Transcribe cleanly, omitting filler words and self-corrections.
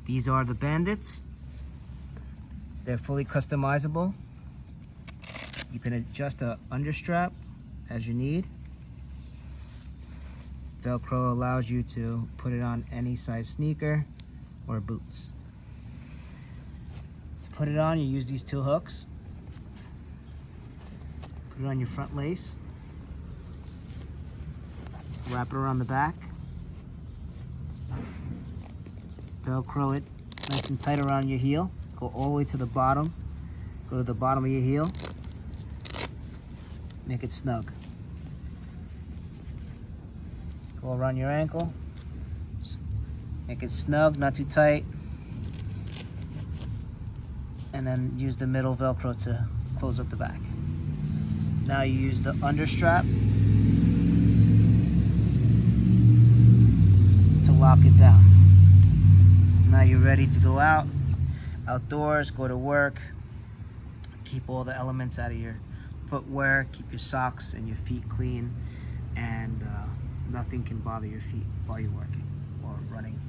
These are the Bandits. They're fully customizable. You can adjust the understrap as you need. Velcro allows you to put it on any size sneaker or boots. To put it on, you use these two hooks. Put it on your front lace. Wrap it around the back. Velcro it nice and tight around your heel. Go all the way to the bottom. Go to the bottom of your heel. Make it snug. Go around your ankle. Make it snug, not too tight. And then use the middle Velcro to close up the back. Now you use the understrap to lock it down. Now you're ready to go outdoors, go to work. Keep all the elements out of your footwear, keep your socks and your feet clean, and nothing can bother your feet while you're working or running.